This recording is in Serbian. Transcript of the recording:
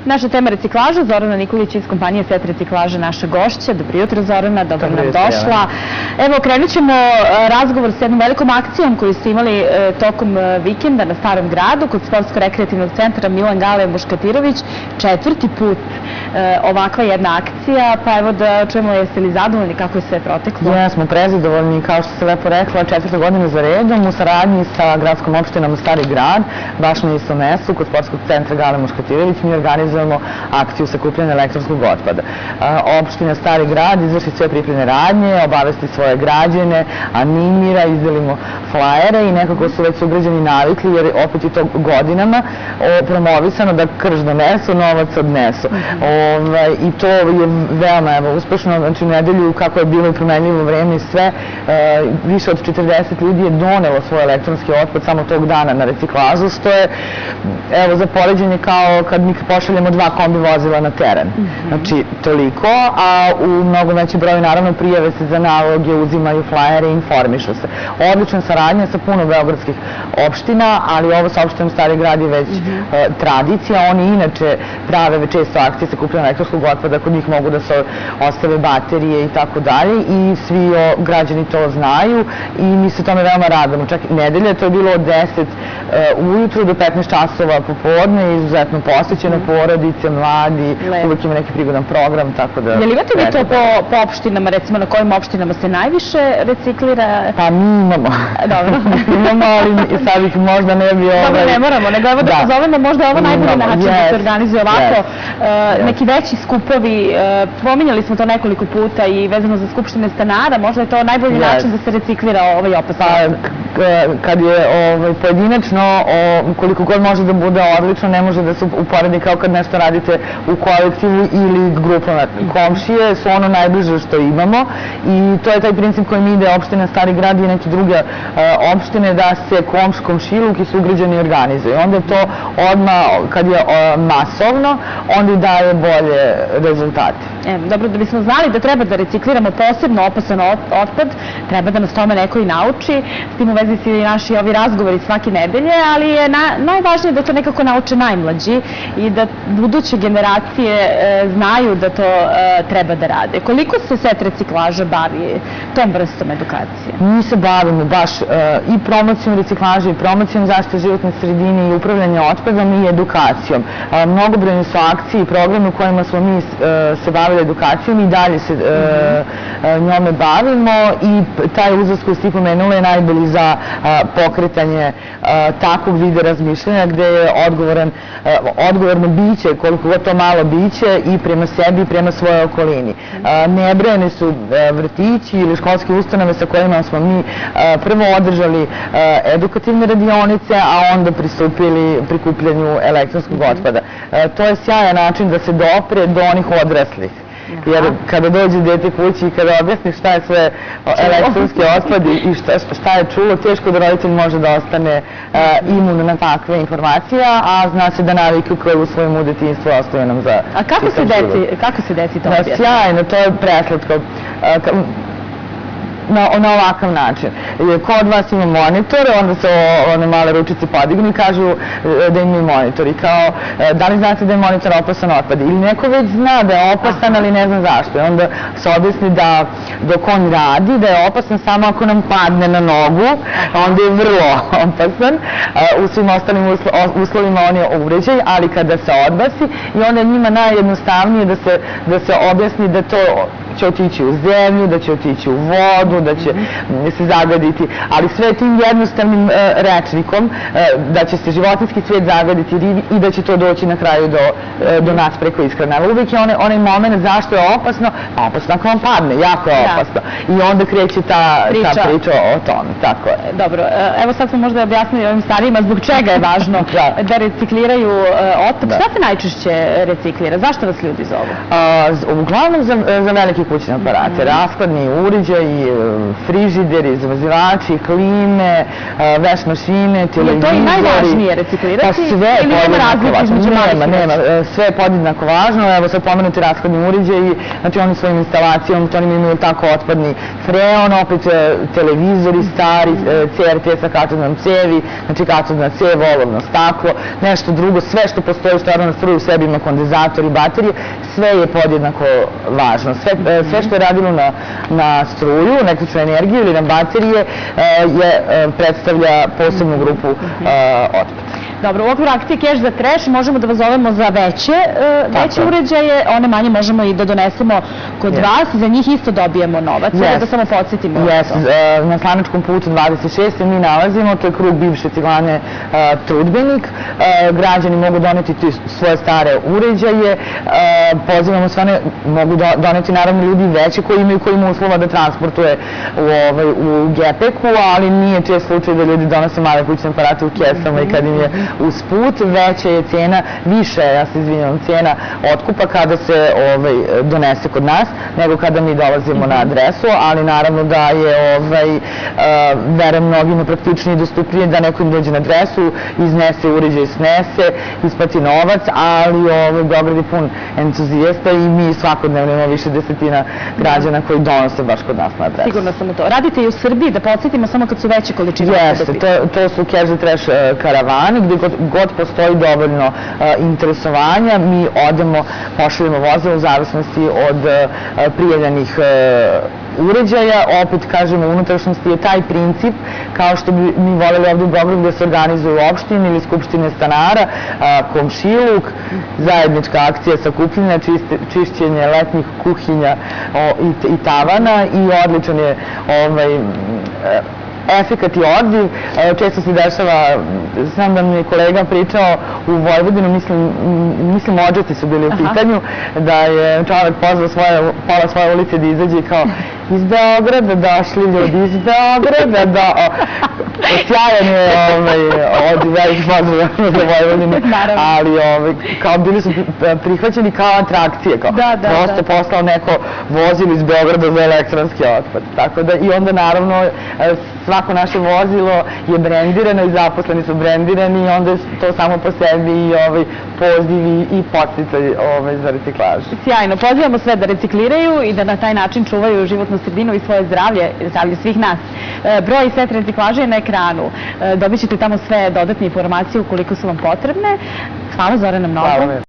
Naša tema reciklaža, Zorana Nikolić iz kompanije Set reciklaže, naša gošća. Dobro jutro, Zorana, dobro nam došla. Evo, krenut ćemo razgovor s jednom velikom akcijom koju ste imali tokom vikenda na Starom gradu kod Sportsko-rekreativnog centra Milan Gale Muškatirović. 4. put ovakva jedna akcija, pa evo da čujemo jeste li zadovoljni, kako je sve proteklo? Jesmo prezadovoljni, kao što ste lepo rekla, 4. godine za redom u saradnji sa gradskom opštinom Stari grad, baš na istom mestu, kod Sportskog centra Gale Muškatirović, mi organizujemo akciju sakupljanja elektronskog otpada. Opština Stari grad izvrši sve pripremne radnje, obavesti svoje građane, animira, izdelimo flajere i nekako su već sugrađani navikli, jer opet je to godinama promovisano da krž donesu, novac odnesu. I to je veoma uspešno, znači u nedelju kako je bilo i promenljivo vreme i sve, više od 40 ljudi je donelo svoj elektronski otpad samo tog dana na reciklažu, što je, evo, za poređenje kao kad mi pošaljemo 2 kombi vozila na teren. Znači, toliko, a u mnogo veći broj, naravno, prijave se za naloge, uzimaju flajere i informišu se. Odlična saradnja sa puno beogradskih opština, ali ovo sa opštinom Stari grad je već tradicija. Oni inače prave često akcije sakupljanja elektronskog otpada, kod njih mogu da se ostave baterije i tako dalje, i svi građani to znaju i mi se tome veoma radimo. Čak nedelje, to je bilo od 10 ujutru do 15 časova popodne, izuzetno posvećeno, porodice, mladi, uvek ima neki prigodan program, tako da... Je li imate vi to po opštinama, recimo na kojim opštinama se najviše reciklira? Pa mi imamo. Dobro. Imamo, ali sad ih možda ne bi... Dobro, ne moramo, nego evo da pozovemo, možda je ovo najbolji način da se organizuje ovako. Neki veći skupovi, pominjali smo to nekoliko puta i vezano za skupštine stanara, možda je to najbolji način da se reciklira ovaj opasan otpad. Kad je pojedinačno, koliko god može da bude odlično, ne može da se uporedi kao kad nešto radite u kolektivu ili grupama. Komšije su ono najbliže što imamo i to je taj princip kojim ide opština Stari grad i neke druge opštine, da se komšiluk i sugrađani organizuju. Onda je to odmah, kad je masovno, onda daje bolje rezultate. Dobro, da bismo znali da treba da recikliramo posebno opasan otpad, treba da nas tome neko i nauči. S tim u vezi su i naši ovi razgovori svake nedelje, ali je najvažnije da to nekako nauče najmlađi i da buduće generacije znaju da to treba da rade. Koliko se Set reciklaža bavi tom vrstom edukacije? Mi se bavimo baš i promocijom reciklaže, i promocijom zaštite životne sredine, i upravljanja otpadom i edukacijom. Mnogobrojne su akcije i programe u kojima smo mi se bavili edukacijom i dalje se njome bavimo, i taj uzrast koji ste pomenuli je najbolji za pokretanje takvog vida razmišljanja, gde je odgovorno biće, koliko god to malo biće, i prema sebi i prema svojoj okolini. Nebrojene su vrtići ili školske ustanove sa kojima smo mi prvo održali edukativne radionice, a onda pristupili prikupljanju elektronskog otpada. To je sjajan način da se dopre do onih odraslih. Jer kada dođe dete kući i kada objasni šta je sve elektronski otpad i šta je čulo, teško da roditelj može da ostane imun na takve informacije, a zna se da navike koje u svojom u detinjstvu ostaju nam za... A kako se deci to objasni? Sjajno, to je preslatko. Na ovakav način. Kod vas ima monitor, onda se one male ručice podignu i kažu da imaju monitor. I kao, da li znate da je monitor opasan otpad? Ili neko već zna da je opasan, ali ne zna zašto. I onda se objasni da dok on radi, da je opasan samo ako nam padne na nogu, onda je vrlo opasan. U svim ostalim uslovima on je uređaj, ali kada se odbaci, i onda je njima najjednostavnije da se objasni da to će otići u zemlju, da će otići u vodu, da će se zagaditi, ali sve tim jednostavnim rečnikom, da će se životinjski svijet zagaditi i da će to doći na kraju do nas preko ishrane. Ali uvijek je onaj moment zašto je opasno, pa opasno ako vam padne, jako je opasno. I onda kreće ta priča o tome. Tako je. Dobro, evo sad smo možda objasnili ovim starijima zbog čega je važno da recikliraju otpad. Šta se najčešće reciklira? Zašto vas ljudi zovu? Uglavnom za velike kućne aparate, rashladni uređaji, frižideri, zamrzivači, klime, veš mašine, televizori. Je to i najvažnije reciklirati? Pa sve je podjednako važno. Nema, sve je podjednako važno. Evo sad pomenuti rashladni uređaji, znači oni svojim instalacijom, oni imaju tako otpadni freon, opet televizori stari, CRT sa katodnom cevi, znači katodna cev, olovno staklo, nešto drugo, sve što postoji stvarno na struju u sebi ima kondenzator i baterije, sve je podjednako važno. Sve što je radilo na struju, na električnu energiju ili na baterije predstavlja posebnu grupu otpada. Dobro, u okviru akcije Cash za trash možemo da vas zovemo za veće uređaje, one manje možemo i da donesemo kod vas, za njih isto dobijemo novac, da samo podsjetimo. Na Slanačkom putu 26 se mi nalazimo, to je krug bivše ciglane Trudbenik, građani mogu doneti svoje stare uređaje, pozivamo sve one, mogu doneti naravno ljudi veći koji imaju uslova da transportuje u gepeku, ali nije čest slučaj da ljudi donose male kućne aparate u kesama i kad im je usput, veća je cena, više, ja se izvinjam, cena otkupa kada se donese kod nas, nego kada mi dolazimo na adresu, ali naravno da je, verujem, mnogima praktičnije i dostupnije da neko im dođe na adresu, iznese uređaj, snese, isplati novac, ali Beograd je pun entuzijasta i mi svakodnevno imamo više desetina građana koji donose baš kod nas na adresu. Sigurno sam u to. Radite i u Srbiji, da podsjetimo samo kad su veće količine. Jeste, to su Cash za trash karavani, gde god postoji dovoljno interesovanja, mi odemo, pošaljemo vozilo u zavisnosti od prijavljenih uređaja. Opet, kažemo, u unutrašnjosti je taj princip, kao što bi mi voljeli ovdje u Beogradu da se organizuju opštine ili skupštine stanara, komšiluk, zajednička akcija sakupljanja, čišćenje letnjih kuhinja i tavana i odličan je efekat i odziv. Često se dešava, znam da mi je kolega pričao u Vojvodinu, mislim Odžaci su bili u pitanju, da je čovjek pozvao pola svoje ulice da izađe kao iz Beograda došli ljudi, iz Beograda, sjajan je od velikih pozdrava za Vojvodinu, ali kao bili su prihvaćeni kao atrakcije, kao prosto poslao neko vozilo iz Beograda za elektronski otpad. Tako da i onda naravno svako naše vozilo je brendirano i zaposleni su brendirani i onda je to samo po sebi i poziv i podsticaj za reciklažu. Sjajno, pozivamo sve da recikliraju i da na taj način čuvaju životnu sredinu i svoje zdravlje, zdravlje svih nas. Broj i set reciklaže je na ekranu. Dobit ćete tamo sve dodatne informacije ukoliko su vam potrebne. Hvala Zorana mnogo.